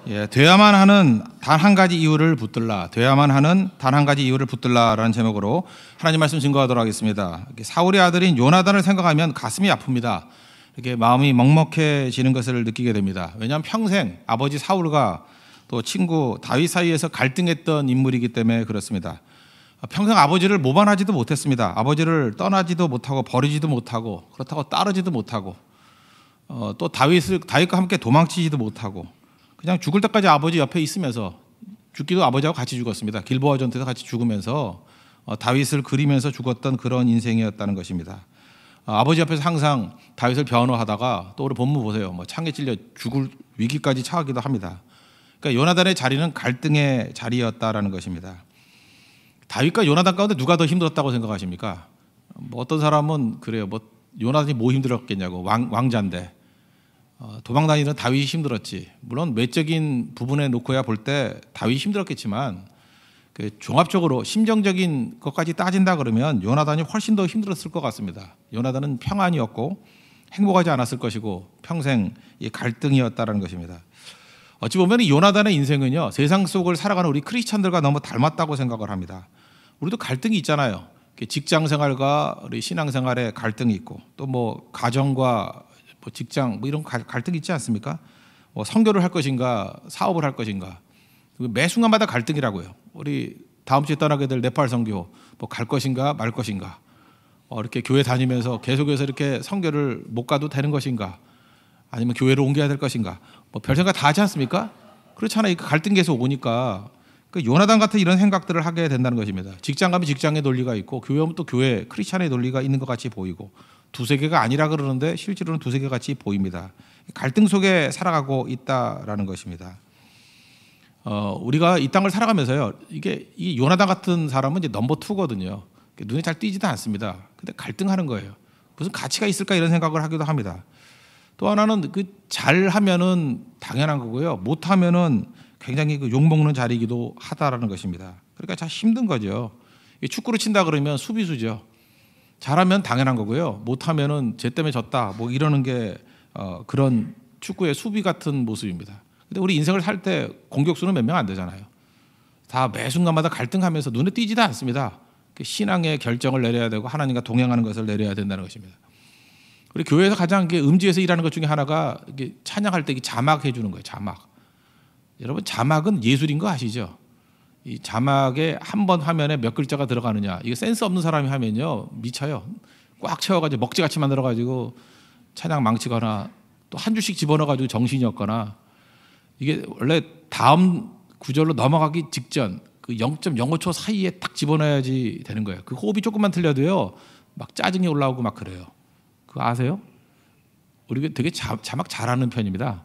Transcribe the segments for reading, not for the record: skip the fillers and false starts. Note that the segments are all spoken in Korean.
예, 돼야만 하는 단 한 가지 이유를 붙들라. 돼야만 하는 단 한 가지 이유를 붙들라라는 제목으로 하나님 말씀 증거하도록 하겠습니다. 사울의 아들인 요나단을 생각하면 가슴이 아픕니다. 이렇게 마음이 먹먹해지는 것을 느끼게 됩니다. 왜냐하면 평생 아버지 사울과 또 친구 다윗 사이에서 갈등했던 인물이기 때문에 그렇습니다. 평생 아버지를 모반하지도 못했습니다. 아버지를 떠나지도 못하고 버리지도 못하고 그렇다고 따르지도 못하고 또 다윗과 함께 도망치지도 못하고 그냥 죽을 때까지 아버지 옆에 있으면서 죽기도 아버지하고 같이 죽었습니다. 길보아 전투에서 같이 죽으면서 다윗을 그리면서 죽었던 그런 인생이었다는 것입니다. 아버지 옆에서 항상 다윗을 변호하다가 또 우리 본문 보세요. 창에 찔려 죽을 위기까지 처하기도 합니다. 그러니까 요나단의 자리는 갈등의 자리였다라는 것입니다. 다윗과 요나단 가운데 누가 더 힘들었다고 생각하십니까? 어떤 사람은 그래요. 요나단이 뭐 힘들었겠냐고. 왕자인데 도망다니는 다윗이 힘들었지. 물론 외적인 부분에 놓고야 볼 때 다윗이 힘들었겠지만 종합적으로 심정적인 것까지 따진다 그러면 요나단이 훨씬 더 힘들었을 것 같습니다. 요나단은 평안이었고 행복하지 않았을 것이고 평생 이 갈등이었다는 것입니다. 어찌 보면 이 요나단의 인생은요, 세상 속을 살아가는 우리 크리스찬들과 너무 닮았다고 생각을 합니다. 우리도 갈등이 있잖아요. 직장 생활과 우리 신앙 생활에 갈등이 있고 또 가정과 직장 이런 갈등이 있지 않습니까? 선교를 할 것인가 사업을 할 것인가 매 순간마다 갈등이라고요. 우리 다음 주에 떠나게 될 네팔 선교 갈 것인가 말 것인가 이렇게 교회 다니면서 계속해서 이렇게 선교를 못 가도 되는 것인가 아니면 교회로 옮겨야 될 것인가 별 생각 다 하지 않습니까? 그렇잖아요. 갈등 계속 오니까 요나단 같은 이런 생각들을 하게 된다는 것입니다. 직장 가면 직장의 논리가 있고 교회 오면 또 교회 크리스찬의 논리가 있는 것 같이 보이고 두세 개가 아니라 그러는데 실제로는 두세 개 같이 보입니다. 갈등 속에 살아가고 있다라는 것입니다. 우리가 이 땅을 살아가면서요, 이 요나단 같은 사람은 이제 넘버 2거든요. 눈에 잘 띄지도 않습니다. 근데 갈등하는 거예요. 무슨 가치가 있을까 이런 생각을 하기도 합니다. 또 하나는 잘하면은 당연한 거고요. 못하면은 굉장히 욕먹는 자리이기도 하다라는 것입니다. 그러니까 참 힘든 거죠. 축구를 친다 그러면 수비수죠. 잘하면 당연한 거고요. 못하면은 쟤 때문에 졌다 이러는 게 그런 축구의 수비 같은 모습입니다. 근데 우리 인생을 살 때 공격수는 몇 명 안 되잖아요. 다 매 순간마다 갈등하면서 눈에 띄지도 않습니다. 신앙의 결정을 내려야 되고 하나님과 동행하는 것을 내려야 된다는 것입니다. 우리 교회에서 가장 음지에서 일하는 것 중에 하나가 찬양할 때 자막해 주는 거예요. 자막. 여러분 자막은 예술인 거 아시죠? 이 자막에 한 번 화면에 몇 글자가 들어가느냐 이게 센스 없는 사람이 하면요 미쳐요. 꽉 채워가지고 먹지같이 만들어가지고 찬양 망치거나 또 한 줄씩 집어넣어가지고 정신이 없거나 이게 원래 다음 구절로 넘어가기 직전 0.05초 사이에 딱 집어넣어야지 되는 거예요. 그 호흡이 조금만 틀려도요 막 짜증이 올라오고 막 그래요. 그거 아세요? 우리가 되게 자막 잘하는 편입니다.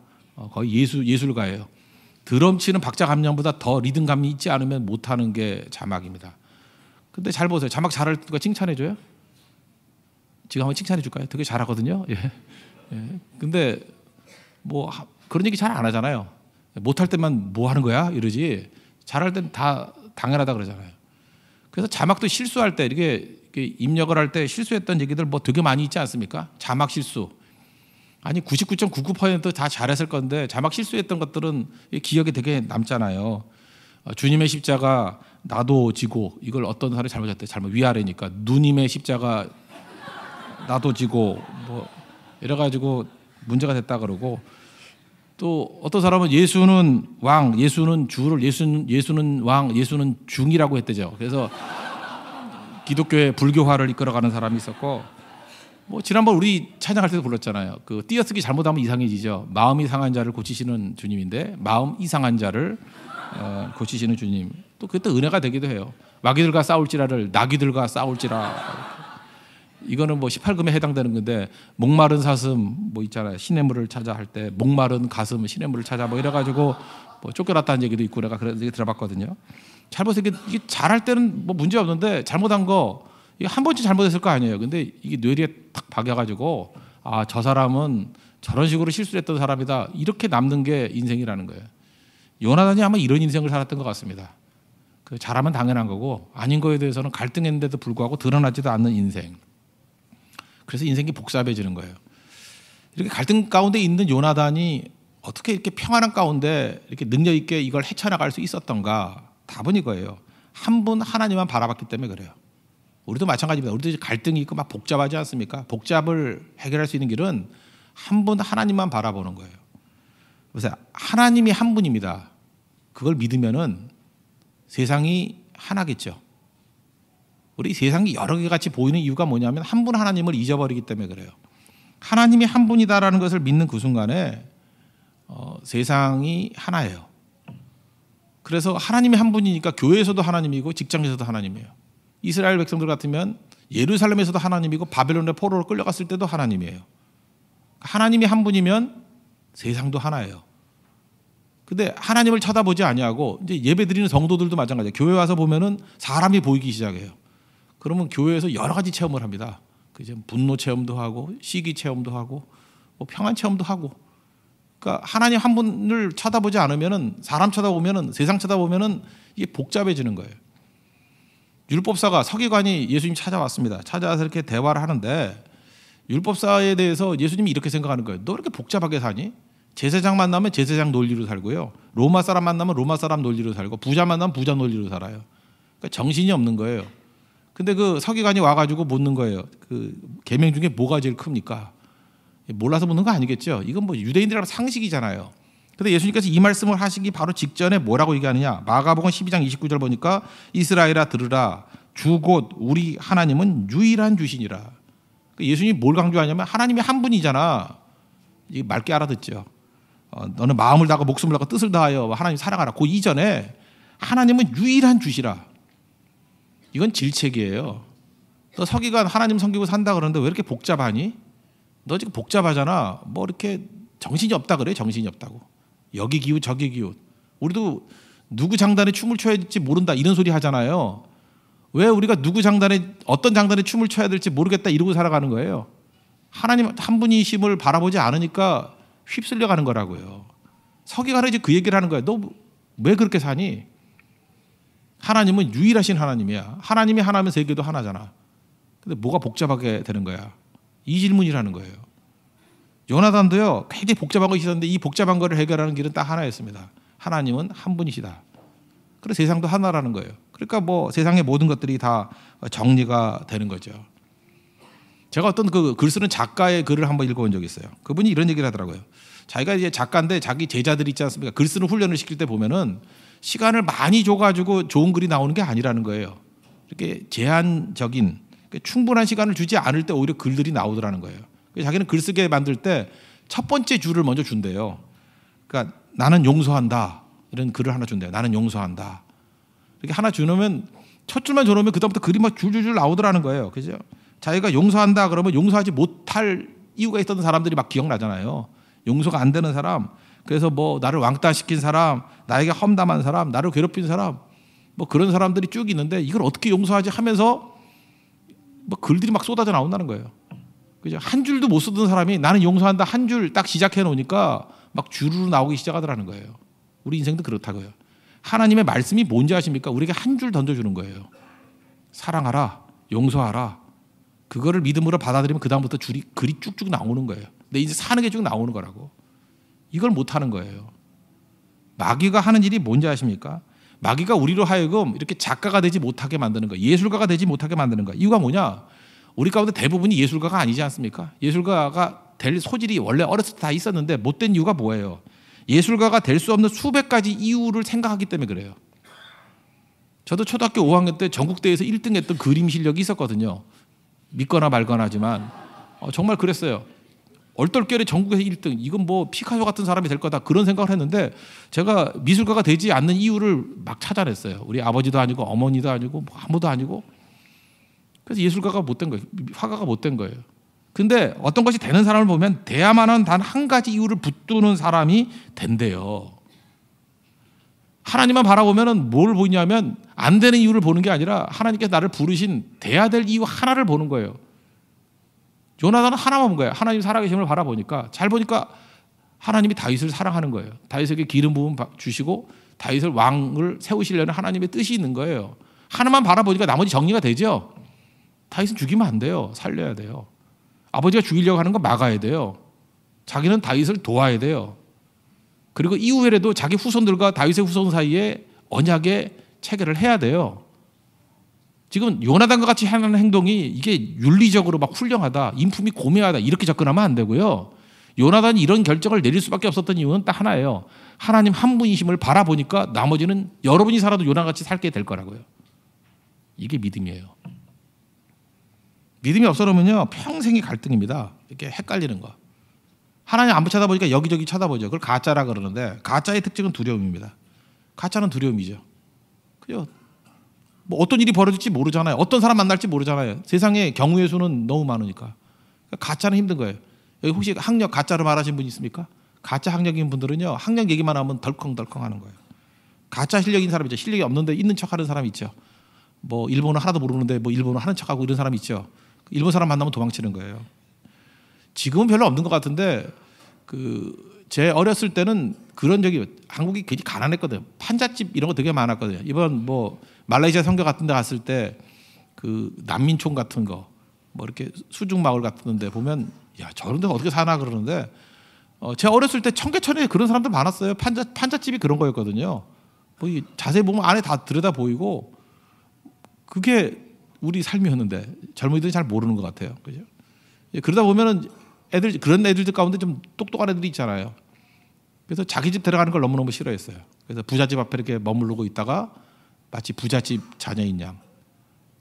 거의 예술가예요. 드럼 치는 박자 감량보다 더 리듬감이 있지 않으면 못하는 게 자막입니다. 근데 잘 보세요. 자막 잘할 때 칭찬해줘요? 지금 한번 칭찬해 줄까요? 되게 잘하거든요. 예. 근데 그런 얘기 잘 안 하잖아요. 못할 때만 뭐 하는 거야? 이러지. 잘할 땐 다 당연하다 그러잖아요. 그래서 자막도 실수할 때 이렇게 입력을 할 때 실수했던 얘기들 되게 많이 있지 않습니까? 자막 실수. 아니 99.99% 다 잘했을 건데 자막 실수했던 것들은 기억에 되게 남잖아요. 주님의 십자가 나도 지고 이걸 어떤 사람이 잘못했대. 잘못 위아래니까 누님의 십자가 나도 지고 이래가지고 문제가 됐다 그러고 또 어떤 사람은 예수는 왕, 예수는 주를 예수는 왕, 예수는 중이라고 했대죠. 그래서 기독교의 불교화를 이끌어가는 사람이 있었고. 지난번 우리 찬양할 때도 불렀잖아요. 띄어쓰기 잘못하면 이상해지죠. 마음이 상한 자를 고치시는 주님인데 마음 이상한 자를 고치시는 주님. 또 그때 은혜가 되기도 해요. 마귀들과 싸울지라를 나귀들과 싸울지라. 이거는 18금에 해당되는 건데 목마른 사슴 있잖아요. 시냇물을 찾아 할 때 목마른 가슴 시냇물을 찾아 이래가지고 쫓겨났다는 얘기도 있고 내가 그런 얘기 들어봤거든요. 잘 보세요. 이게 잘할 때는 문제 없는데 잘못한 거 이게 한 번쯤 잘못했을 거 아니에요. 근데 이게 뇌리에 탁 박여가지고 저 사람은 저런 식으로 실수를 했던 사람이다. 이렇게 남는 게 인생이라는 거예요. 요나단이 아마 이런 인생을 살았던 것 같습니다. 잘하면 당연한 거고 아닌 거에 대해서는 갈등했는데도 불구하고 드러나지도 않는 인생. 그래서 인생이 복잡해지는 거예요. 이렇게 갈등 가운데 있는 요나단이 어떻게 이렇게 평안한 가운데 이렇게 능력 있게 이걸 헤쳐나갈 수 있었던가? 답은 이거예요. 한 분 하나님만 바라봤기 때문에 그래요. 우리도 마찬가지입니다. 우리도 갈등이 있고 막 복잡하지 않습니까? 복잡을 해결할 수 있는 길은 한 분 하나님만 바라보는 거예요. 그래서 하나님이 한 분입니다. 그걸 믿으면은 세상이 하나겠죠. 우리 세상이 여러 개 같이 보이는 이유가 뭐냐면 한 분 하나님을 잊어버리기 때문에 그래요. 하나님이 한 분이다라는 것을 믿는 그 순간에 세상이 하나예요. 그래서 하나님이 한 분이니까 교회에서도 하나님이고 직장에서도 하나님이에요. 이스라엘 백성들 같으면 예루살렘에서도 하나님이고 바벨론의 포로로 끌려갔을 때도 하나님이에요. 하나님이 한 분이면 세상도 하나예요. 근데 하나님을 쳐다보지 아니하고 이제 예배드리는 성도들도 마찬가지예요. 교회 와서 보면은 사람이 보이기 시작해요. 그러면 교회에서 여러 가지 체험을 합니다. 그죠? 분노 체험도 하고 시기 체험도 하고 뭐 평안 체험도 하고. 그러니까 하나님 한 분을 쳐다보지 않으면은 사람 쳐다보면은 세상 쳐다보면은 이게 복잡해지는 거예요. 율법사가 서기관이 예수님 찾아왔습니다. 찾아와서 이렇게 대화를 하는데 율법사에 대해서 예수님이 이렇게 생각하는 거예요. 너 이렇게 복잡하게 사니? 제사장 만나면 제사장 논리로 살고요. 로마 사람 만나면 로마 사람 논리로 살고 부자 만나면 부자 논리로 살아요. 그러니까 정신이 없는 거예요. 근데 그 서기관이 와가지고 묻는 거예요. 그 계명 중에 뭐가 제일 큽니까? 몰라서 묻는 거 아니겠죠. 이건 뭐 유대인들의 상식이잖아요. 근데 예수님께서 이 말씀을 하시기 바로 직전에 뭐라고 얘기하느냐? 마가복음 12장 29절 보니까 이스라엘아 들으라. 주 곧 우리 하나님은 유일한 주시니라. 예수님이 뭘 강조하냐면 하나님이 한 분이잖아. 이게 맑게 알아듣죠. 너는 마음을 다하고 목숨을 다하고 뜻을 다하여 하나님 사랑하라. 그 이전에 하나님은 유일한 주시라. 이건 질책이에요. 너 서기관 하나님 섬기고 산다 그러는데 왜 이렇게 복잡하니? 너 지금 복잡하잖아. 뭐 이렇게 정신이 없다 그래. 정신이 없다고. 여기 기웃 저기 기웃. 우리도 누구 장단에 춤을 춰야 될지 모른다 이런 소리 하잖아요. 왜 우리가 누구 장단에 어떤 장단에 춤을 춰야 될지 모르겠다 이러고 살아가는 거예요. 하나님 한 분이심을 바라보지 않으니까 휩쓸려 가는 거라고요. 서기관이 이제 그 얘기를 하는 거예요. 너 왜 그렇게 사니? 하나님은 유일하신 하나님이야. 하나님이 하나면 세계도 하나잖아. 근데 뭐가 복잡하게 되는 거야? 이 질문이라는 거예요. 요나단도요 굉장히 복잡한 것이 있었는데 이 복잡한 거를 해결하는 길은 딱 하나였습니다. 하나님은 한 분이시다. 그래서 세상도 하나라는 거예요. 그러니까 뭐 세상의 모든 것들이 다 정리가 되는 거죠. 제가 어떤 그 글 쓰는 작가의 글을 한번 읽어본 적이 있어요. 그분이 이런 얘기를 하더라고요. 자기가 이제 작가인데 자기 제자들 있지 않습니까? 글 쓰는 훈련을 시킬 때 보면은 시간을 많이 줘가지고 좋은 글이 나오는 게 아니라는 거예요. 이렇게 제한적인 충분한 시간을 주지 않을 때 오히려 글들이 나오더라는 거예요. 자기는 글 쓰게 만들 때 첫 번째 줄을 먼저 준대요. 그러니까 나는 용서한다 이런 글을 하나 준대요. 나는 용서한다. 이렇게 하나 주면 첫 줄만 줘놓으면 그다음부터 글이 막 줄줄줄 나오더라는 거예요. 그죠? 자기가 용서한다 그러면 용서하지 못할 이유가 있었던 사람들이 막 기억나잖아요. 용서가 안 되는 사람, 그래서 뭐 나를 왕따시킨 사람, 나에게 험담한 사람, 나를 괴롭힌 사람, 뭐 그런 사람들이 쭉 있는데 이걸 어떻게 용서하지 하면서 뭐 글들이 막 쏟아져 나온다는 거예요. 그죠? 한 줄도 못 쓰던 사람이 나는 용서한다 한 줄 딱 시작해 놓으니까 막 주르르 나오기 시작하더라는 거예요. 우리 인생도 그렇다고요. 하나님의 말씀이 뭔지 아십니까? 우리에게 한 줄 던져주는 거예요. 사랑하라, 용서하라. 그거를 믿음으로 받아들이면 그 다음부터 글이 쭉쭉 나오는 거예요. 내 인생 사는 게 쭉 나오는 거라고. 이걸 못 하는 거예요. 마귀가 하는 일이 뭔지 아십니까? 마귀가 우리로 하여금 이렇게 작가가 되지 못하게 만드는 거예요. 예술가가 되지 못하게 만드는 거예요. 이유가 뭐냐? 우리 가운데 대부분이 예술가가 아니지 않습니까? 예술가가 될 소질이 원래 어렸을 때 다 있었는데 못된 이유가 뭐예요? 예술가가 될 수 없는 수백 가지 이유를 생각하기 때문에 그래요. 저도 초등학교 5학년 때 전국대회에서 1등 했던 그림 실력이 있었거든요. 믿거나 말거나 하지만 정말 그랬어요. 얼떨결에 전국에서 1등. 이건 뭐 피카소 같은 사람이 될 거다. 그런 생각을 했는데 제가 미술가가 되지 않는 이유를 막 찾아냈어요. 우리 아버지도 아니고 어머니도 아니고 뭐 아무도 아니고. 그래서 예술가가 못 된 거예요. 화가가 못 된 거예요. 근데 어떤 것이 되는 사람을 보면 돼야만은 단 한 가지 이유를 붙드는 사람이 된대요. 하나님만 바라보면은 뭘 보냐면 안 되는 이유를 보는 게 아니라 하나님께서 나를 부르신 돼야 될 이유 하나를 보는 거예요. 요나단은 하나만 본 거예요. 하나님 살아계심을 바라보니까 잘 보니까 하나님이 다윗을 사랑하는 거예요. 다윗에게 기름 부음 주시고 다윗을 왕을 세우시려는 하나님의 뜻이 있는 거예요. 하나만 바라보니까 나머지 정리가 되죠. 다윗은 죽이면 안 돼요. 살려야 돼요. 아버지가 죽이려고 하는 거 막아야 돼요. 자기는 다윗을 도와야 돼요. 그리고 이후에라도 자기 후손들과 다윗의 후손 사이에 언약의 체결을 해야 돼요. 지금 요나단과 같이 하는 행동이 이게 윤리적으로 막 훌륭하다, 인품이 고매하다 이렇게 접근하면 안 되고요. 요나단이 이런 결정을 내릴 수밖에 없었던 이유는 딱 하나예요. 하나님 한 분이심을 바라보니까 나머지는 여러분이 살아도 요나같이 살게 될 거라고요. 이게 믿음이에요. 믿음이 없어놓으면요 평생이 갈등입니다. 이렇게 헷갈리는 거. 하나님 안 쳐다보니까 여기저기 쳐다보죠. 그걸 가짜라 그러는데 가짜의 특징은 두려움입니다. 가짜는 두려움이죠. 그죠? 뭐 어떤 일이 벌어질지 모르잖아요. 어떤 사람 만날지 모르잖아요. 세상에 경우의 수는 너무 많으니까. 가짜는 힘든 거예요. 여기 혹시 학력 가짜로 말하신 분 있습니까? 가짜 학력인 분들은요 학력 얘기만 하면 덜컹덜컹 하는 거예요. 가짜 실력인 사람 있죠. 실력이 없는데 있는 척하는 사람 있죠. 뭐 일본어 하나도 모르는데 뭐 일본어 하는 척하고 이런 사람 있죠. 일본 사람 만나면 도망치는 거예요. 지금은 별로 없는 것 같은데 제 어렸을 때는 그런 적이 한국이 굉장히 가난했거든요. 판잣집 이런 거 되게 많았거든요. 이번 뭐 말레이시아 선교 같은 데 갔을 때 난민촌 같은 거 뭐 이렇게 수중 마을 같은 데 보면 야 저런 데 어떻게 사나 그러는데 제 어렸을 때 청계천에 그런 사람들 많았어요. 판잣집이 그런 거였거든요. 뭐 자세히 보면 안에 다 들여다 보이고 그게 우리 삶이었는데 젊은이들이 잘 모르는 것 같아요. 그죠? 그러다 보면은 그런 애들들 가운데 좀 똑똑한 애들이 있잖아요. 그래서 자기 집 들어가는 걸 너무너무 싫어했어요. 그래서 부잣집 앞에 이렇게 머무르고 있다가 마치 부잣집 자녀인 양.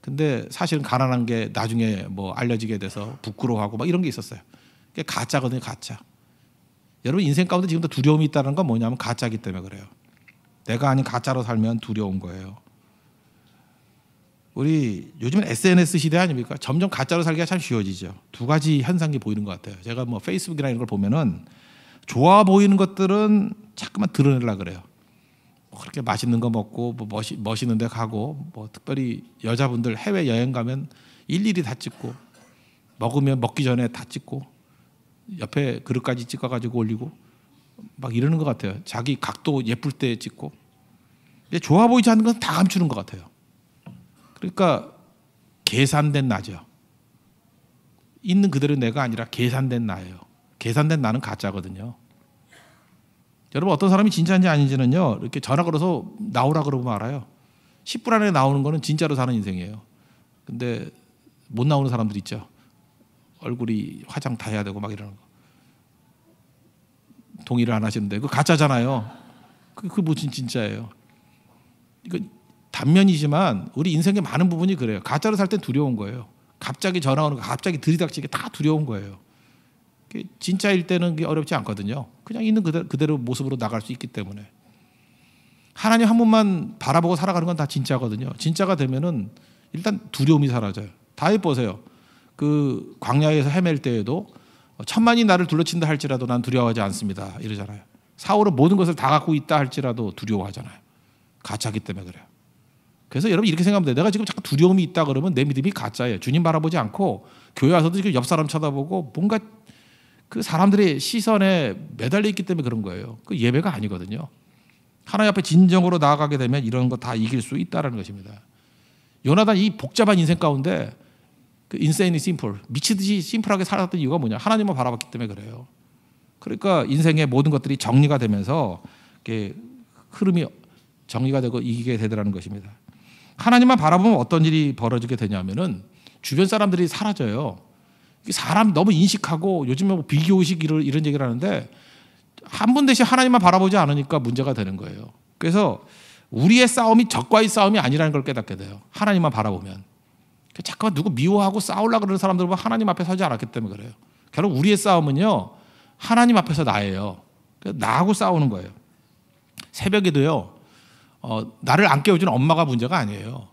근데 사실은 가난한 게 나중에 뭐 알려지게 돼서 부끄러워하고 막 이런 게 있었어요. 그게 가짜거든요, 가짜. 여러분 인생 가운데 지금도 두려움이 있다는 건 뭐냐면 가짜이기 때문에 그래요. 내가 아닌 가짜로 살면 두려운 거예요. 우리 요즘은 SNS 시대 아닙니까? 점점 가짜로 살기가 참 쉬워지죠. 두 가지 현상이 보이는 것 같아요. 제가 뭐 페이스북이나 이런 걸 보면은 좋아 보이는 것들은 자꾸만 드러내려고 그래요. 뭐 그렇게 맛있는 거 먹고 뭐 멋있는 데 가고 뭐 특별히 여자분들 해외 여행 가면 일일이 다 찍고 먹으면 먹기 전에 다 찍고 옆에 그릇까지 찍어가지고 올리고 막 이러는 것 같아요. 자기 각도 예쁠 때 찍고. 근데 좋아 보이지 않는 건 다 감추는 것 같아요. 그러니까 계산된 나죠. 있는 그대로 내가 아니라 계산된 나예요. 계산된 나는 가짜거든요. 여러분 어떤 사람이 진짜인지 아닌지는요 이렇게 전화 걸어서 나오라 그러면 알아요. 10분 안에 나오는 거는 진짜로 사는 인생이에요. 근데 못 나오는 사람들 있죠. 얼굴이 화장 다 해야 되고 막 이러는 거. 동의를 안 하시는데 그거 가짜잖아요. 그게 무슨 진짜예요. 이거 단면이지만 우리 인생의 많은 부분이 그래요. 가짜로 살 땐 두려운 거예요. 갑자기 전화 오는 거, 갑자기 들이닥치게 다 두려운 거예요. 진짜일 때는 그게 어렵지 않거든요. 그냥 있는 그대로 모습으로 나갈 수 있기 때문에. 하나님 한 분만 바라보고 살아가는 건 다 진짜거든요. 진짜가 되면은 일단 두려움이 사라져요. 다윗 보세요. 그 광야에서 헤맬 때에도 천만이 나를 둘러친다 할지라도 난 두려워하지 않습니다. 이러잖아요. 사울은 모든 것을 다 갖고 있다 할지라도 두려워하잖아요. 가짜기 때문에 그래요. 그래서 여러분 이렇게 생각하면 돼요. 내가 지금 자꾸 두려움이 있다 그러면 내 믿음이 가짜예요. 주님 바라보지 않고 교회 와서도 지금 옆 사람 쳐다보고 뭔가 그 사람들의 시선에 매달려 있기 때문에 그런 거예요. 그 예배가 아니거든요. 하나님 앞에 진정으로 나아가게 되면 이런 거 다 이길 수 있다는 것입니다. 요나단 이 복잡한 인생 가운데 그 인세인이 심플, 미치듯이 심플하게 살았던 이유가 뭐냐? 하나님을 바라봤기 때문에 그래요. 그러니까 인생의 모든 것들이 정리가 되면서 이렇게 흐름이 정리가 되고 이기게 되더라는 것입니다. 하나님만 바라보면 어떤 일이 벌어지게 되냐면은 주변 사람들이 사라져요. 사람 너무 인식하고 요즘에 뭐 비교의식 이런 얘기를 하는데 한 분 대신 하나님만 바라보지 않으니까 문제가 되는 거예요. 그래서 우리의 싸움이 적과의 싸움이 아니라는 걸 깨닫게 돼요. 하나님만 바라보면. 자꾸만 누구 미워하고 싸우려고 그러는 사람들 보면 하나님 앞에 서지 않았기 때문에 그래요. 결국 우리의 싸움은요 하나님 앞에서 나예요. 나하고 싸우는 거예요. 새벽에도요 나를 안 깨워주는 엄마가 문제가 아니에요.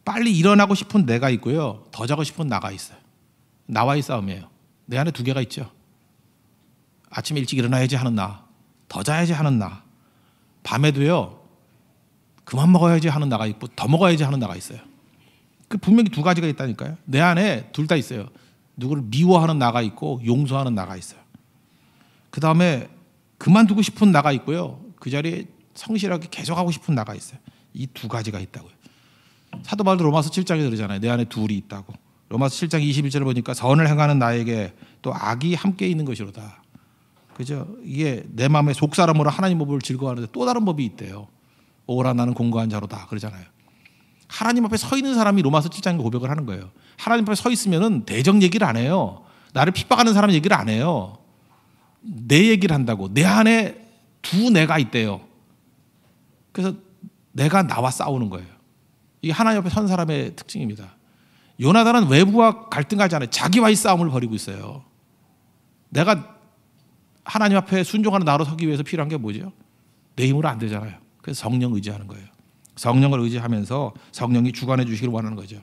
빨리 일어나고 싶은 내가 있고요 더 자고 싶은 나가 있어요. 나와의 싸움이에요. 내 안에 두 개가 있죠. 아침에 일찍 일어나야지 하는 나, 더 자야지 하는 나, 밤에도요 그만 먹어야지 하는 나가 있고 더 먹어야지 하는 나가 있어요. 그 분명히 두 가지가 있다니까요. 내 안에 둘 다 있어요. 누구를 미워하는 나가 있고 용서하는 나가 있어요. 그 다음에 그만두고 싶은 나가 있고요 그 자리에 성실하게 계속하고 싶은 나가 있어요. 이 두 가지가 있다고요. 사도 바울도 로마서 7장에 그러잖아요. 내 안에 둘이 있다고. 로마서 7장 21절을 보니까 선을 행하는 나에게 또 악이 함께 있는 것이로다. 그죠? 이게 내 마음의 속사람으로 하나님 법을 즐거워하는데 또 다른 법이 있대요. 오라 나는 공고한 자로다 그러잖아요. 하나님 앞에 서 있는 사람이 로마서 7장 고백을 하는 거예요. 하나님 앞에 서 있으면은 대적 얘기를 안 해요. 나를 핍박하는 사람 얘기를 안 해요. 내 얘기를 한다고. 내 안에 두 내가 있대요. 그래서 내가 나와 싸우는 거예요. 이게 하나님 앞에 선 사람의 특징입니다. 요나단은 외부와 갈등하지 않아요. 자기와의 싸움을 벌이고 있어요. 내가 하나님 앞에 순종하는 나로 서기 위해서 필요한 게 뭐죠? 내 힘으로 안 되잖아요. 그래서 성령 의지하는 거예요. 성령을 의지하면서 성령이 주관해 주시기를 원하는 거죠.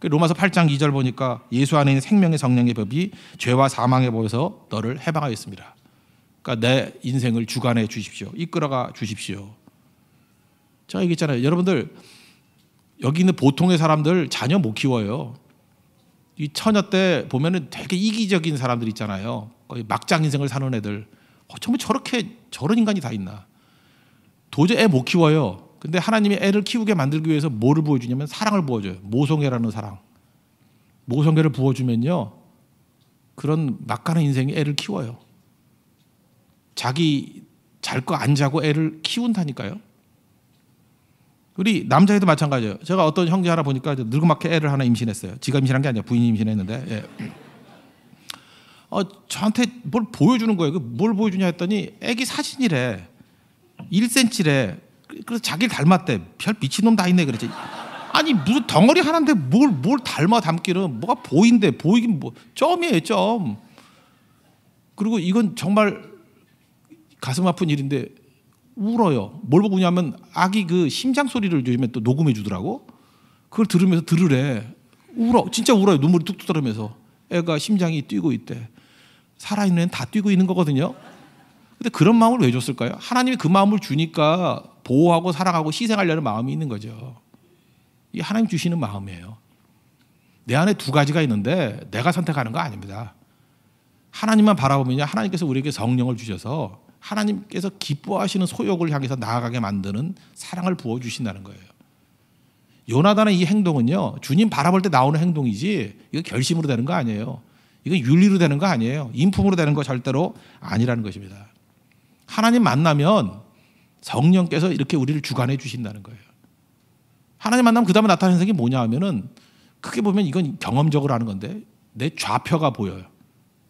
로마서 8장 2절 보니까 예수 안에 있는 생명의 성령의 법이 죄와 사망의 법에서 너를 해방하였습니다. 그러니까 내 인생을 주관해 주십시오. 이끌어가 주십시오. 제가 얘기했잖아요. 여러분들 여기 있는 보통의 사람들 자녀 못 키워요. 이 처녀 때 보면은 되게 이기적인 사람들 있잖아요. 거의 막장 인생을 사는 애들. 정말 저런 인간이 다 있나. 도저히 애 못 키워요. 근데 하나님이 애를 키우게 만들기 위해서 뭐를 부어주냐면 사랑을 부어줘요. 모성애라는 사랑. 모성애를 부어주면요. 그런 막가는 인생이 애를 키워요. 자기 잘 거 안 자고 애를 키운다니까요. 우리 남자애도 마찬가지예요. 제가 어떤 형제 하나 보니까 늙은맣게 애를 하나 임신했어요. 지가 임신한 게 아니라 부인이 임신했는데. 예. 저한테 뭘 보여주는 거예요. 뭘 보여주냐 했더니 애기 사진이래. 1cm래. 그래서 자기를 닮았대. 별 미친놈 다 있네 그랬지. 아니 무슨 덩어리 하나인데 뭘 닮아 담기는 뭐가 보인대. 보이긴 뭐 점이에요 점. 그리고 이건 정말 가슴 아픈 일인데 울어요. 뭘 보고 우냐면 아기 그 심장 소리를 요즘에 또 녹음해 주더라고. 그걸 들으면서 들으래. 울어. 진짜 울어요. 눈물이 뚝뚝 떨어면서. 애가 심장이 뛰고 있대. 살아있는 애는 다 뛰고 있는 거거든요. 근데 그런 마음을 왜 줬을까요? 하나님이 그 마음을 주니까 보호하고 사랑하고 희생하려는 마음이 있는 거죠. 이게 하나님 주시는 마음이에요. 내 안에 두 가지가 있는데 내가 선택하는 거 아닙니다. 하나님만 바라보면 하나님께서 우리에게 성령을 주셔서 하나님께서 기뻐하시는 소욕을 향해서 나아가게 만드는 사랑을 부어주신다는 거예요. 요나단의 이 행동은요, 주님 바라볼 때 나오는 행동이지 이거 결심으로 되는 거 아니에요. 이건 윤리로 되는 거 아니에요. 인품으로 되는 거 절대로 아니라는 것입니다. 하나님 만나면 성령께서 이렇게 우리를 주관해 주신다는 거예요. 하나님 만나면 그 다음에 나타나는 생각이 뭐냐 하면은 크게 보면 이건 경험적으로 하는 건데 내 좌표가 보여요.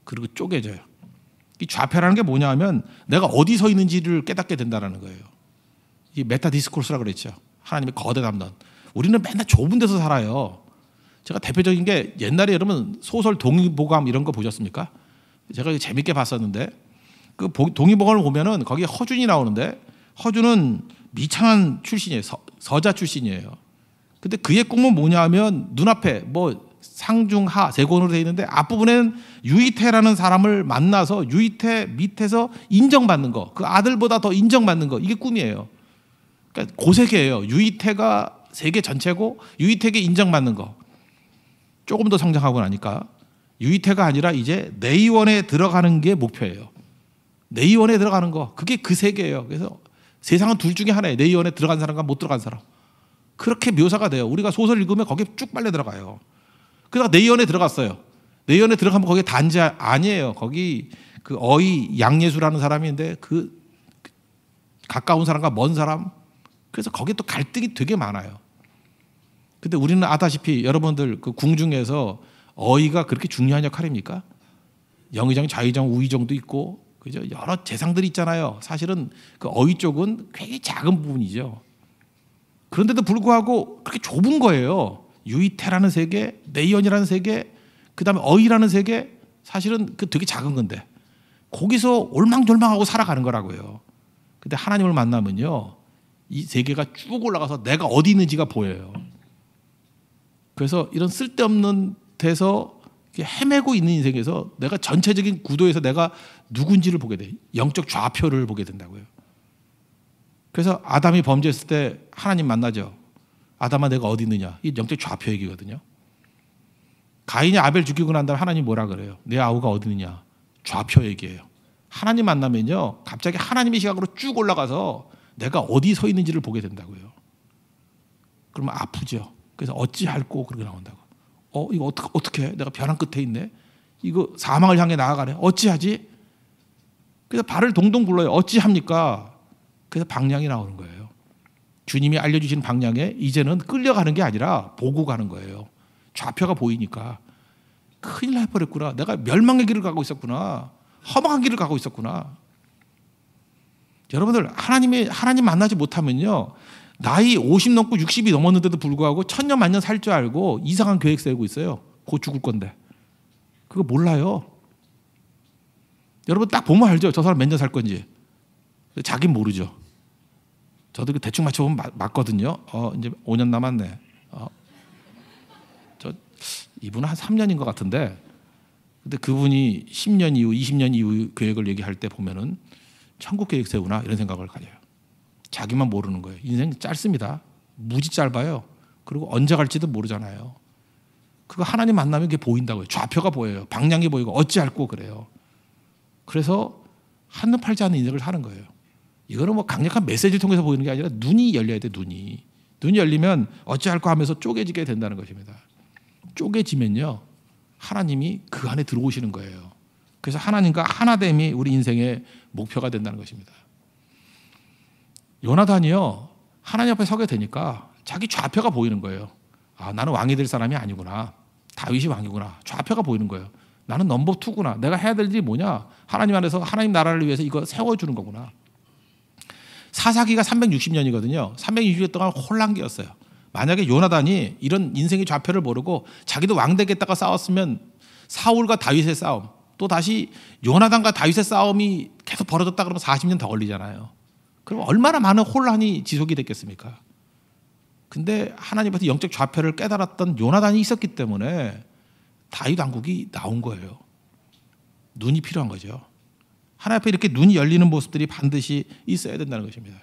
그리고 쪼개져요. 이 좌표라는 게 뭐냐 하면 내가 어디 서 있는지를 깨닫게 된다는 거예요. 이 메타 디스코스라고 그랬죠. 하나님의 거대 담론. 우리는 맨날 좁은 데서 살아요. 제가 대표적인 게 옛날에 여러분 소설 동의보감 이런 거 보셨습니까? 제가 재밌게 봤었는데 그 동의보감을 보면은 거기에 허준이 나오는데 허준은 미창한 출신이에요. 서자 출신이에요. 근데 그의 꿈은 뭐냐 하면 눈앞에 뭐 상중하 세 권으로 되어 있는데 앞부분에는 유이태라는 사람을 만나서 유이태 밑에서 인정받는 거, 그 아들보다 더 인정받는 거, 이게 꿈이에요. 그러니까 고세계예요. 유이태가 세계 전체고 유이태에게 인정받는 거. 조금 더 성장하고 나니까 유이태가 아니라 이제 내의원에 들어가는 게 목표예요. 내의원에 들어가는 거, 그게 그 세계예요. 그래서 세상은 둘 중에 하나예요. 내의원에 들어간 사람과 못 들어간 사람. 그렇게 묘사가 돼요. 우리가 소설 읽으면 거기에 쭉 빨려 들어가요. 그러다가 내의원에 들어갔어요. 내의원에 들어가면 거기에 단지 아니에요. 거기 그 어이 양예수라는 사람인데 그 가까운 사람과 먼 사람. 그래서 거기에 또 갈등이 되게 많아요. 근데 우리는 아다시피 여러분들 그 궁중에서 어이가 그렇게 중요한 역할입니까? 영의정, 좌의정, 우의정도 있고 그죠? 여러 재상들이 있잖아요. 사실은 그 어이 쪽은 굉장히 작은 부분이죠. 그런데도 불구하고 그렇게 좁은 거예요. 유이태라는 세계, 내의원이라는 세계, 그 다음에 어이라는 세계, 사실은 그 되게 작은 건데 거기서 올망졸망하고 살아가는 거라고요. 근데 하나님을 만나면요, 이 세계가 쭉 올라가서 내가 어디 있는지가 보여요. 그래서 이런 쓸데없는 데서 헤매고 있는 인생에서 내가 전체적인 구도에서 내가 누군지를 보게 돼. 영적 좌표를 보게 된다고요. 그래서 아담이 범죄했을 때 하나님 만나죠. 아담아 내가 어디 있느냐. 이 영적 좌표 얘기거든요. 가인이 아벨 죽이고 난 다음에 하나님 뭐라 그래요? 내 아우가 어디 있느냐. 좌표 얘기예요. 하나님 만나면요, 갑자기 하나님의 시각으로 쭉 올라가서 내가 어디 서 있는지를 보게 된다고요. 그러면 아프죠. 그래서 어찌할꼬 그렇게 나온다고. 이거 어떻게 해? 내가 벼랑 끝에 있네. 이거 사망을 향해 나아가네. 어찌하지? 그래서 발을 동동 굴러요. 어찌합니까? 그래서 방향이 나오는 거예요. 주님이 알려주신 방향에 이제는 끌려가는 게 아니라 보고 가는 거예요. 좌표가 보이니까. 큰일 날 뻔했구나. 내가 멸망의 길을 가고 있었구나. 허망한 길을 가고 있었구나. 여러분들 하나님 만나지 못하면요. 나이 50 넘고 60이 넘었는데도 불구하고 천년 만년 살 줄 알고 이상한 계획 세우고 있어요. 곧 죽을 건데. 그거 몰라요. 여러분 딱 보면 알죠. 저 사람 몇 년 살 건지. 자긴 모르죠. 저도 대충 맞춰보면 맞거든요. 이제 5년 남았네. 이분은 한 3년인 것 같은데, 근데 그분이 10년 이후, 20년 이후 계획을 얘기할 때 보면은 천국 계획 세우나 이런 생각을 가져요. 자기만 모르는 거예요. 인생 짧습니다. 무지 짧아요. 그리고 언제 갈지도 모르잖아요. 그거 하나님 만나면 그게 보인다고요. 좌표가 보여요. 방향이 보이고 어찌할꼬 그래요. 그래서 한눈 팔지 않는 인생을 사는 거예요. 이거는 뭐 강력한 메시지를 통해서 보이는 게 아니라 눈이 열려야 돼. 눈이 열리면 어찌할꼬 하면서 쪼개지게 된다는 것입니다. 쪼개지면요, 하나님이 그 안에 들어오시는 거예요. 그래서 하나님과 하나됨이 우리 인생의 목표가 된다는 것입니다. 요나단이요, 하나님 앞에 서게 되니까 자기 좌표가 보이는 거예요. 아, 나는 왕이 될 사람이 아니구나. 다윗이 왕이구나. 좌표가 보이는 거예요. 나는 넘버 2구나. 내가 해야 될 일이 뭐냐? 하나님 안에서 하나님 나라를 위해서 이거 세워주는 거구나. 사사기가 360년이거든요. 360년 동안 혼란기였어요. 만약에 요나단이 이런 인생의 좌표를 모르고 자기도 왕 되겠다가 싸웠으면 사울과 다윗의 싸움, 또 다시 요나단과 다윗의 싸움이 계속 벌어졌다 그러면 40년 더 걸리잖아요. 그럼 얼마나 많은 혼란이 지속이 됐겠습니까? 근데 하나님 앞에서 영적 좌표를 깨달았던 요나단이 있었기 때문에 다윗 왕국이 나온 거예요. 눈이 필요한 거죠. 하나님 앞에 이렇게 눈이 열리는 모습들이 반드시 있어야 된다는 것입니다.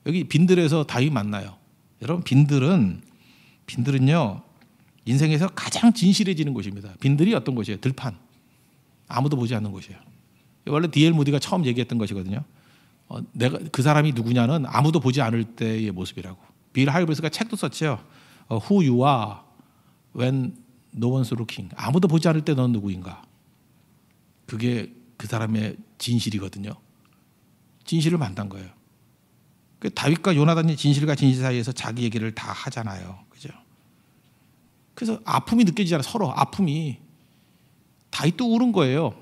여기 빈들에서 다윗 만나요. 여러분, 빈들은요, 인생에서 가장 진실해지는 곳입니다. 빈들이 어떤 곳이에요? 들판. 아무도 보지 않는 곳이에요. 원래 D.L. 무디가 처음 얘기했던 것이거든요. 내가 그 사람이 누구냐는 아무도 보지 않을 때의 모습이라고. 빌 하이브스가 책도 썼죠. Who you are when no one's looking. 아무도 보지 않을 때 넌 누구인가. 그게 그 사람의 진실이거든요. 진실을 만난 거예요. 다윗과 요나단이 진실과 진실 사이에서 자기 얘기를 다 하잖아요. 그죠? 그래서 아픔이 느껴지잖아요. 서로 아픔이. 다윗도 울은 거예요.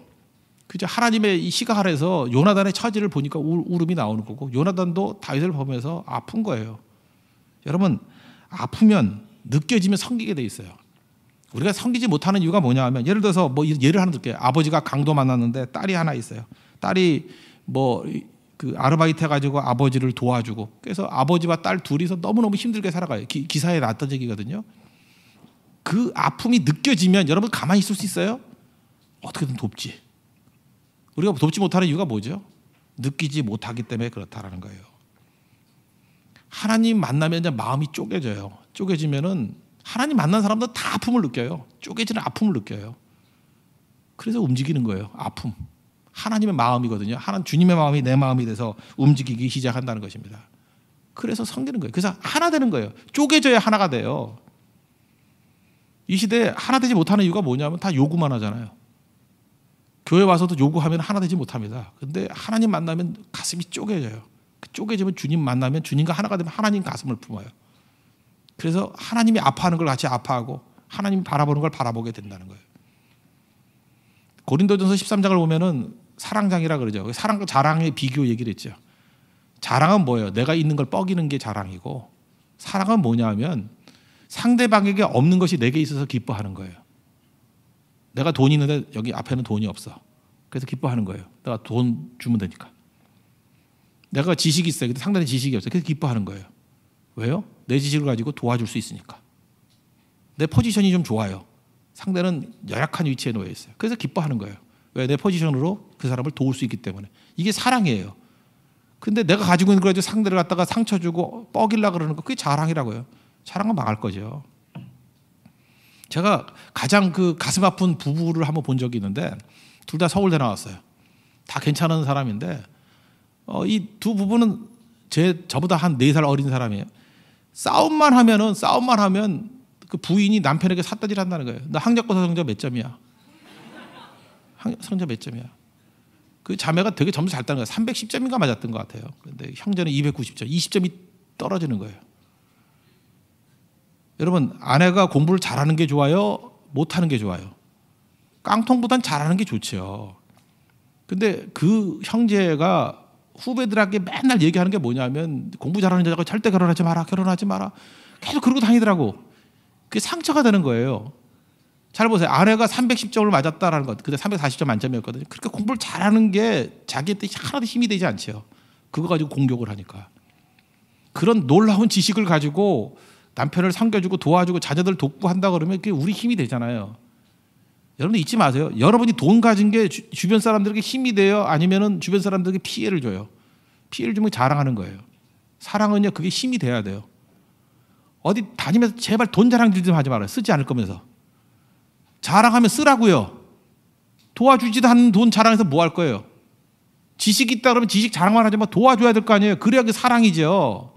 그죠? 하나님의 이 시각 아래서 요나단의 처지를 보니까 울음이 나오는 거고, 요나단도 다윗을 보면서 아픈 거예요. 여러분, 아프면 느껴지면 섬기게 돼 있어요. 우리가 섬기지 못하는 이유가 뭐냐 하면, 예를 들어서 뭐 예를 하나 들게요. 아버지가 강도 만났는데 딸이 하나 있어요. 딸이 그 아르바이트 해가지고 아버지를 도와주고, 그래서 아버지와 딸 둘이서 너무너무 힘들게 살아가요. 기사에 났던 얘기거든요. 그 아픔이 느껴지면 여러분 가만히 있을 수 있어요? 어떻게든 돕지. 우리가 돕지 못하는 이유가 뭐죠? 느끼지 못하기 때문에 그렇다라는 거예요. 하나님 만나면 이제 마음이 쪼개져요. 쪼개지면은 하나님 만난 사람들 다 아픔을 느껴요. 쪼개지는 아픔을 느껴요. 그래서 움직이는 거예요. 아픔. 하나님의 마음이거든요. 하나님 주님의 마음이 내 마음이 돼서 움직이기 시작한다는 것입니다. 그래서 섬기는 거예요. 그래서 하나 되는 거예요. 쪼개져야 하나가 돼요. 이 시대에 하나 되지 못하는 이유가 뭐냐면 다 요구만 하잖아요. 교회 와서도 요구하면 하나 되지 못합니다. 근데 하나님 만나면 가슴이 쪼개져요. 쪼개지면 주님 만나면 주님과 하나가 되면 하나님 가슴을 품어요. 그래서 하나님이 아파하는 걸 같이 아파하고 하나님이 바라보는 걸 바라보게 된다는 거예요. 고린도전서 13장을 보면은 사랑장이라 그러죠. 사랑과 자랑의 비교 얘기를 했죠. 자랑은 뭐예요? 내가 있는 걸 뻐기는 게 자랑이고, 사랑은 뭐냐면 상대방에게 없는 것이 내게 있어서 기뻐하는 거예요. 내가 돈이 있는데 여기 앞에는 돈이 없어. 그래서 기뻐하는 거예요. 내가 돈 주면 되니까. 내가 지식이 있어요. 근데 상대는 지식이 없어요. 그래서 기뻐하는 거예요. 왜요? 내 지식을 가지고 도와줄 수 있으니까. 내 포지션이 좀 좋아요. 상대는 열악한 위치에 놓여 있어요. 그래서 기뻐하는 거예요. 왜? 내 포지션으로 그 사람을 도울 수 있기 때문에. 이게 사랑이에요. 근데 내가 가지고 있는 걸 가지고 상대를 갖다가 상처 주고 뻐기려고 그러는 거, 그게 자랑이라고요. 자랑은 망할 거죠. 제가 가장 그 가슴 아픈 부부를 한번 본 적이 있는데, 둘 다 서울대 나왔어요. 다 괜찮은 사람인데, 이 두 부부는 저보다 한 4살 어린 사람이에요. 싸움만 하면 그 부인이 남편에게 삿다질 한다는 거예요. 너 학력고사 성적 몇 점이야? 성적 몇 점이야? 그 자매가 되게 점수 잘 따는 거예요. 310점인가 맞았던 것 같아요. 그런데 형제는 290점, 20점이 떨어지는 거예요. 여러분, 아내가 공부를 잘하는 게 좋아요? 못하는 게 좋아요? 깡통보단 잘하는 게 좋죠. 근데 그 형제가 후배들에게 맨날 얘기하는 게 뭐냐면 공부 잘하는 여자가 절대 결혼하지 마라, 결혼하지 마라. 계속 그러고 다니더라고. 그게 상처가 되는 거예요. 잘 보세요. 아내가 310점을 맞았다라는 것, 그때 340점 만점이었거든요. 그렇게 공부를 잘하는 게 자기한테 하나도 힘이 되지 않죠. 그거 가지고 공격을 하니까. 그런 놀라운 지식을 가지고 남편을 섬겨주고 도와주고 자녀들 돕고 한다 그러면 그게 우리 힘이 되잖아요. 여러분 잊지 마세요. 여러분이 돈 가진 게 주변 사람들에게 힘이 돼요? 아니면은 주변 사람들에게 피해를 줘요? 피해를 주면 자랑하는 거예요. 사랑은요, 그게 힘이 돼야 돼요. 어디 다니면서 제발 돈 자랑 좀 하지 말아요. 쓰지 않을 거면서. 자랑하면 쓰라고요. 도와주지도 않는 돈 자랑해서 뭐 할 거예요? 지식이 있다 그러면 지식 자랑만 하지 마. 도와줘야 될 거 아니에요. 그래야 그 사랑이죠.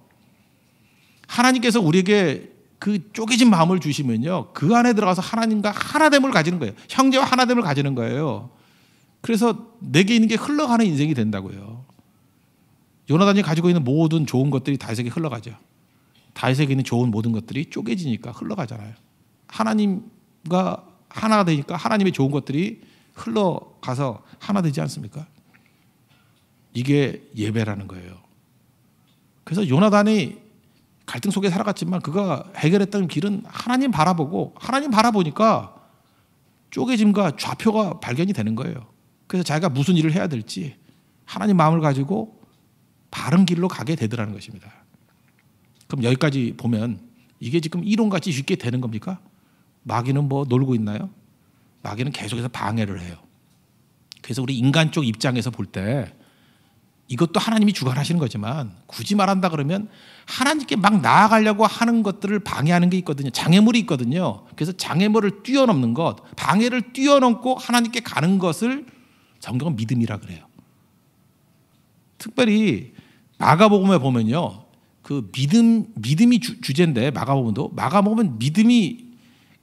하나님께서 우리에게 그 쪼개진 마음을 주시면요, 그 안에 들어가서 하나님과 하나됨을 가지는 거예요. 형제와 하나됨을 가지는 거예요. 그래서 내게 있는 게 흘러가는 인생이 된다고요. 요나단이 가지고 있는 모든 좋은 것들이 다윗에게 흘러가죠. 다윗에게 있는 좋은 모든 것들이 쪼개지니까 흘러가잖아요. 하나님과 하나가 되니까 하나님의 좋은 것들이 흘러가서 하나 되지 않습니까? 이게 예배라는 거예요. 그래서 요나단이 갈등 속에 살아갔지만 그가 해결했던 길은 하나님 바라보고, 하나님 바라보니까 쪼개짐과 좌표가 발견이 되는 거예요. 그래서 자기가 무슨 일을 해야 될지 하나님 마음을 가지고 바른 길로 가게 되더라는 것입니다. 그럼 여기까지 보면 이게 지금 이론같이 쉽게 되는 겁니까? 마귀는 뭐 놀고 있나요? 마귀는 계속해서 방해를 해요. 그래서 우리 인간 쪽 입장에서 볼 때 이것도 하나님이 주관하시는 거지만, 굳이 말한다 그러면 하나님께 막 나아가려고 하는 것들을 방해하는 게 있거든요. 장애물이 있거든요. 그래서 장애물을 뛰어넘는 것, 방해를 뛰어넘고 하나님께 가는 것을 성경은 믿음이라 그래요. 특별히 마가복음에 보면요, 그 믿음이 주제인데, 마가복음은 믿음이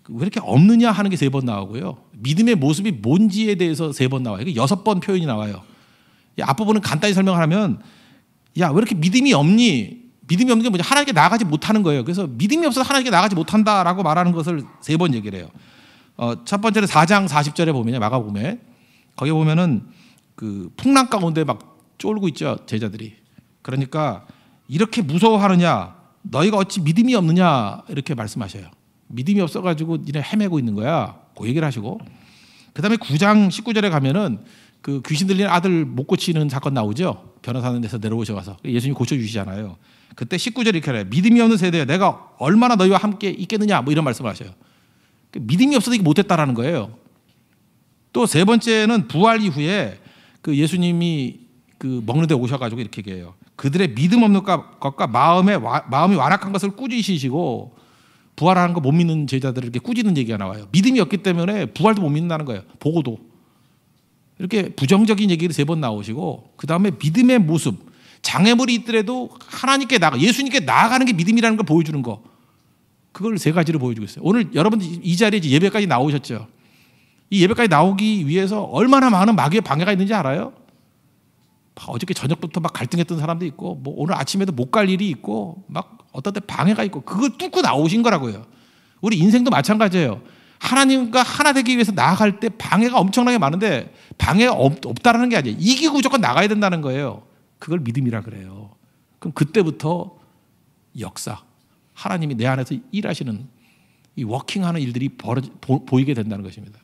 왜 이렇게 없느냐 하는 게 3번 나오고요, 믿음의 모습이 뭔지에 대해서 3번 나와요. 이게 6번 표현이 나와요. 앞부분은 간단히 설명을 하면, 야, 왜 이렇게 믿음이 없니? 믿음이 없는 게 뭐냐? 하나님께 나아가지 못하는 거예요. 그래서 믿음이 없어서 하나님께 나아가지 못한다라고 말하는 것을 3번 얘기를 해요. 첫 번째는 4장 40절에 보면요, 마가복음에 거기 보면은 그 풍랑 가운데 막 쫄고 있죠, 제자들이. 그러니까 이렇게 무서워하느냐? 너희가 어찌 믿음이 없느냐? 이렇게 말씀하셔요. 믿음이 없어가지고 니네 헤매고 있는 거야. 그 얘기를 하시고, 그 다음에 9장 19절에 가면은 그 귀신 들리는 아들 못 고치는 사건 나오죠. 변호사 하는 데서 내려오셔서 예수님이 고쳐주시잖아요. 그때 19절에 이렇게 해요. 믿음이 없는 세대에 내가 얼마나 너희와 함께 있겠느냐, 뭐 이런 말씀을 하셔요. 믿음이 없어서 이게 못했다라는 거예요. 또 3번째는 부활 이후에 그 예수님이 그 먹는 데 오셔가지고 이렇게 얘기해요. 그들의 믿음 없는 것과 마음이 완악한 것을 꾸짖으시고, 부활하는 거 못 믿는 제자들을 이렇게 꾸짖는 얘기가 나와요. 믿음이 없기 때문에 부활도 못 믿는다는 거예요. 보고도. 이렇게 부정적인 얘기를 3번 나오시고, 그 다음에 믿음의 모습, 장애물이 있더라도 하나님께 예수님께 나아가는 게 믿음이라는 걸 보여주는 거, 그걸 3가지를 보여주고 있어요. 오늘 여러분 이 자리에 예배까지 나오셨죠. 이 예배까지 나오기 위해서 얼마나 많은 마귀의 방해가 있는지 알아요? 어저께 저녁부터 막 갈등했던 사람도 있고, 뭐 오늘 아침에도 못 갈 일이 있고, 막 어떤 때 방해가 있고, 그걸 뚫고 나오신 거라고요. 우리 인생도 마찬가지예요. 하나님과 하나 되기 위해서 나아갈 때 방해가 엄청나게 많은데, 방해가 없다라는 게 아니에요. 이기고 무조건 나가야 된다는 거예요. 그걸 믿음이라 그래요. 그럼 그때부터 역사, 하나님이 내 안에서 일하시는 이 워킹하는 일들이 보이게 된다는 것입니다.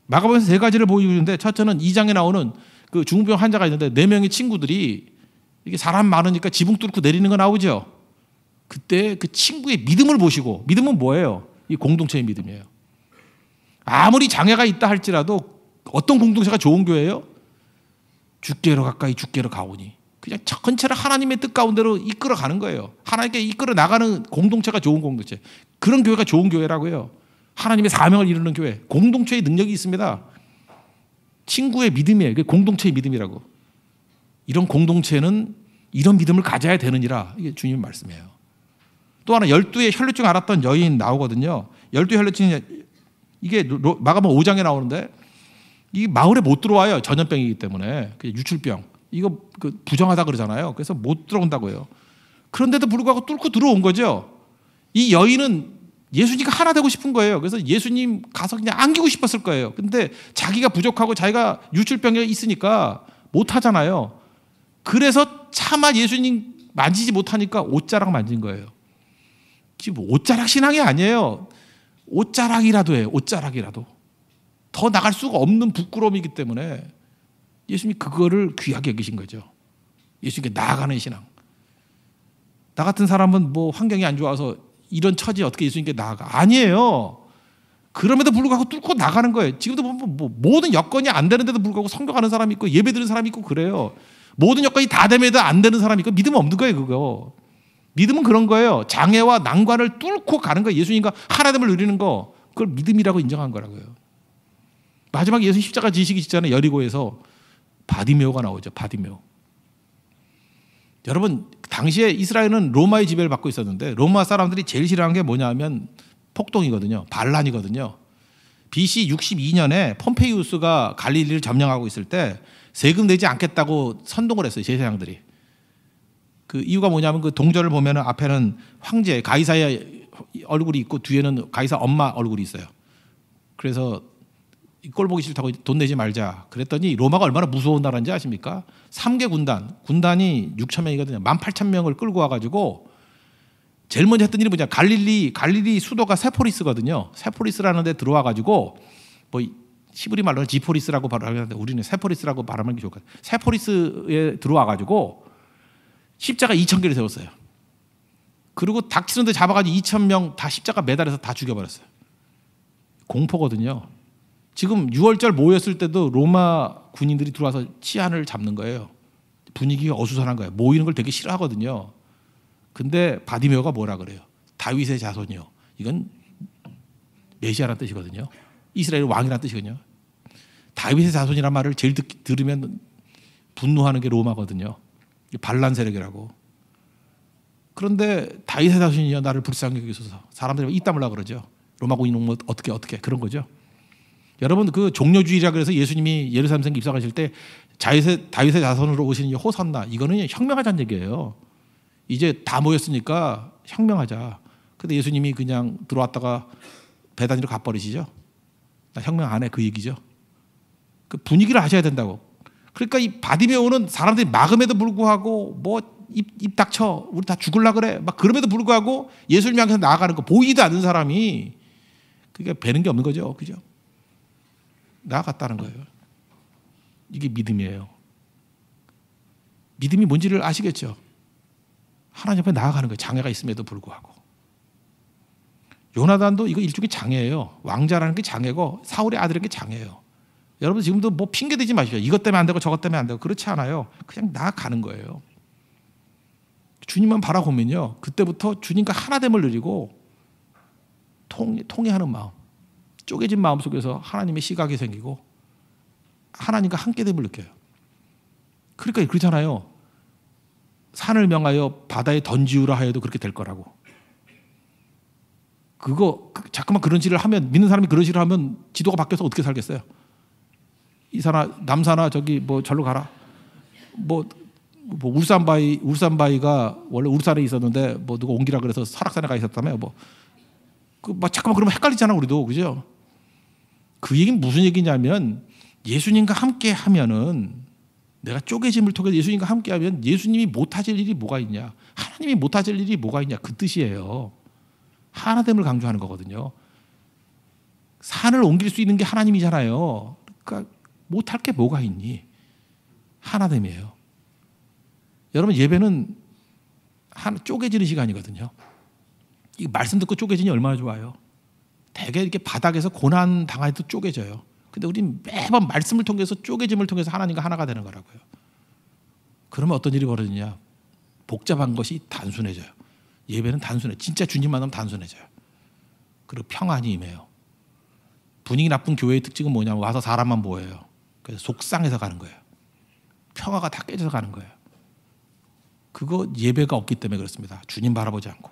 마가복음에서 3가지를 보여주는데, 첫째는 2장에 나오는 그 중풍병 환자가 있는데 4명의 친구들이, 이게 사람 많으니까 지붕 뚫고 내리는 거 나오죠. 그때 그 친구의 믿음을 보시고, 믿음은 뭐예요? 이 공동체의 믿음이에요. 아무리 장애가 있다 할지라도 어떤 공동체가 좋은 교회예요? 주께로 가까이 주께로 가오니, 그냥 전체를 하나님의 뜻 가운데로 이끌어 가는 거예요. 하나님께 이끌어 나가는 공동체가 좋은 공동체, 그런 교회가 좋은 교회라고요. 하나님의 사명을 이루는 교회, 공동체의 능력이 있습니다. 친구의 믿음이에요. 그게 공동체의 믿음이라고. 이런 공동체는 이런 믿음을 가져야 되느니라, 이게 주님 말씀이에요. 또 하나, 12의 혈루증 앓았던 여인 나오거든요. 12의 혈루증이 이게 마가복음 5장에 나오는데, 이 마을에 못 들어와요. 전염병이기 때문에. 유출병. 이거 부정하다 그러잖아요. 그래서 못 들어온다고 해요. 그런데도 불구하고 뚫고 들어온 거죠. 이 여인은 예수님과 하나 되고 싶은 거예요. 그래서 예수님 가서 그냥 안기고 싶었을 거예요. 근데 자기가 부족하고 자기가 유출병이 있으니까 못 하잖아요. 그래서 차마 예수님 만지지 못하니까 옷자락 만진 거예요. 지금 옷자락 신앙이 아니에요. 옷자락이라도 해요. 옷자락이라도. 더 나갈 수가 없는 부끄러움이기 때문에 예수님이 그거를 귀하게 여기신 거죠. 예수님께 나아가는 신앙. 나 같은 사람은 뭐 환경이 안 좋아서 이런 처지에 어떻게 예수님께 나아가? 아니에요. 그럼에도 불구하고 뚫고 나가는 거예요. 지금도 보면 뭐 모든 여건이 안 되는데도 불구하고 성경하는 사람이 있고 예배 드리는 사람이 있고 그래요. 모든 여건이 다 됨에도 안 되는 사람이 있고 믿음은 없는 거예요. 그거. 믿음은 그런 거예요. 장애와 난관을 뚫고 가는 거예요. 예수님과 하나됨을 누리는 거. 그걸 믿음이라고 인정한 거라고요. 마지막에 예수 십자가 지시기 직전에 여리고에서 바디메오가 나오죠. 바디메오. 여러분 당시에 이스라엘은 로마의 지배를 받고 있었는데 로마 사람들이 제일 싫어하는 게 뭐냐면 폭동이거든요. 반란이거든요. BC 62년에 폼페이우스가 갈릴리를 점령하고 있을 때 세금 내지 않겠다고 선동을 했어요. 제사장들이. 그 이유가 뭐냐면 그 동전을 보면은 앞에는 황제 가이사의 얼굴이 있고 뒤에는 가이사 엄마 얼굴이 있어요. 그래서 꼴 보기 싫다고 돈 내지 말자. 그랬더니 로마가 얼마나 무서운 나라인지 아십니까? 3개 군단이 6천 명이거든요. 18,000명을 끌고 와가지고 제일 먼저 했던 일이 뭐냐? 갈릴리 수도가 세포리스거든요. 세포리스라는 데 들어와가지고 뭐 히브리 말로는 지포리스라고 발음하는데 우리는 세포리스라고 발음하는 게 좋을 것 같아요. 세포리스에 들어와가지고 십자가 2,000개를 세웠어요. 그리고 닥치는데 잡아가지고 2,000명 다 십자가 매달아서 다 죽여버렸어요. 공포거든요. 지금 6월절 모였을 때도 로마 군인들이 들어와서 치안을 잡는 거예요. 분위기가 어수선한 거예요. 모이는 걸 되게 싫어하거든요. 근데 바디메오가 뭐라 그래요? 다윗의 자손이요. 이건 메시아라는 뜻이거든요. 이스라엘 왕이라는 뜻이거든요. 다윗의 자손이란 말을 제일 들으면 분노하는 게 로마거든요. 반란 세력이라고. 그런데 다윗의 자손이여 나를 불쌍히 여기소서. 사람들이 입 다물라 그러죠. 로마 군인 뭐 어떻게 그런 거죠. 여러분 그 종려주의라 그래서 예수님이 예루살렘 성에 입성하실 때 다윗의 자손으로 오시는 호산나 이거는 혁명하자는 얘기예요. 이제 다 모였으니까 혁명하자. 근데 예수님이 그냥 들어왔다가 베다니로 가버리시죠. 나 혁명 안 해 그 얘기죠. 그 분위기를 하셔야 된다고. 그러니까 이 바디메오는 사람들이 막음에도 불구하고 뭐 입 닥쳐 우리 다 죽을라 그래 막 그럼에도 불구하고 예수님 향해서 나아가는 거 보이지도 않는 사람이 그게 배는 게 없는 거죠. 그죠? 나아갔다는 거예요. 이게 믿음이에요. 믿음이 뭔지를 아시겠죠? 하나님 앞에 나아가는 거예요. 장애가 있음에도 불구하고. 요나단도 이거 일종의 장애예요. 왕자라는 게 장애고 사울의 아들인 게 장애예요. 여러분 지금도 뭐 핑계 대지 마시죠. 이것 때문에 안 되고 저것 때문에 안 되고 그렇지 않아요. 그냥 나아가는 거예요. 주님만 바라보면요. 그때부터 주님과 하나됨을 누리고 통회하는 마음, 쪼개진 마음 속에서 하나님의 시각이 생기고 하나님과 함께됨을 느껴요. 그러니까 그렇잖아요. 산을 명하여 바다에 던지우라 하여도 그렇게 될 거라고. 그거 자꾸만 그런 짓을 하면 믿는 사람이 그런 짓을 하면 지도가 바뀌어서 어떻게 살겠어요? 이 사나 남사나 저기 뭐 절로 가라. 뭐 울산바위가 원래 울산에 있었는데 뭐 누가 옮기라 그래서 설악산에 가 있었다며 뭐 그 막 잠깐만 그러면 헷갈리잖아 우리도 그죠? 그 얘기는 무슨 얘기냐면 예수님과 함께 하면은 내가 쪼개짐을 통해서 예수님과 함께 하면 예수님이 못하실 일이 뭐가 있냐? 하나님이 못하실 일이 뭐가 있냐? 그 뜻이에요. 하나됨을 강조하는 거거든요. 산을 옮길 수 있는 게 하나님이잖아요. 그러니까 못할 게 뭐가 있니? 하나됨이에요. 여러분 예배는 쪼개지는 시간이거든요. 이 말씀 듣고 쪼개지니 얼마나 좋아요. 대개 이렇게 바닥에서 고난 당해도 쪼개져요. 근데 우리는 매번 말씀을 통해서 쪼개짐을 통해서 하나님과 하나가 되는 거라고요. 그러면 어떤 일이 벌어지냐? 복잡한 것이 단순해져요. 예배는 단순해. 진짜 주님 만나면 단순해져요. 그리고 평안이 임해요. 분위기 나쁜 교회의 특징은 뭐냐면 와서 사람만 모여요. 그래서 속상해서 가는 거예요. 평화가 다 깨져서 가는 거예요. 그거 예배가 없기 때문에 그렇습니다. 주님 바라보지 않고.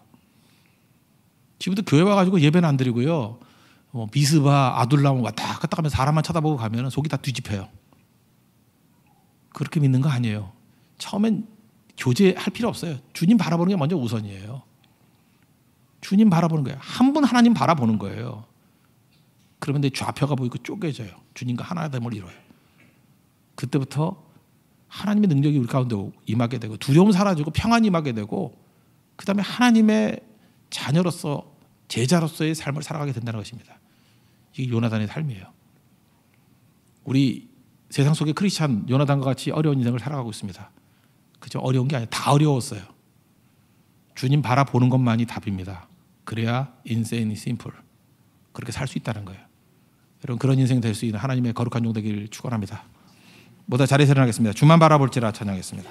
지금도 교회 와가지고 예배는 안 드리고요. 미스바 아둘람 왔다 갔다 가면 사람만 쳐다보고 가면 속이 다 뒤집혀요. 그렇게 믿는 거 아니에요. 처음엔 교제할 필요 없어요. 주님 바라보는 게 먼저 우선이에요. 주님 바라보는 거예요. 한 분 하나님 바라보는 거예요. 그러면 내 좌표가 보이고 쪼개져요. 주님과 하나됨을 이뤄요. 그때부터 하나님의 능력이 우리 가운데 임하게 되고 두려움 사라지고 평안이 임하게 되고 그 다음에 하나님의 자녀로서 제자로서의 삶을 살아가게 된다는 것입니다. 이게 요나단의 삶이에요. 우리 세상 속의 크리스찬 요나단과 같이 어려운 인생을 살아가고 있습니다. 그죠? 어려운 게 아니라 다 어려웠어요. 주님 바라보는 것만이 답입니다. 그래야 인생이 심플. 그렇게 살 수 있다는 거예요. 여러분 그런 인생 될 수 있는 하나님의 거룩한 종 되기를 축원합니다. 모두 자리에서 일어나겠습니다. 주만 바라볼지라 찬양하겠습니다.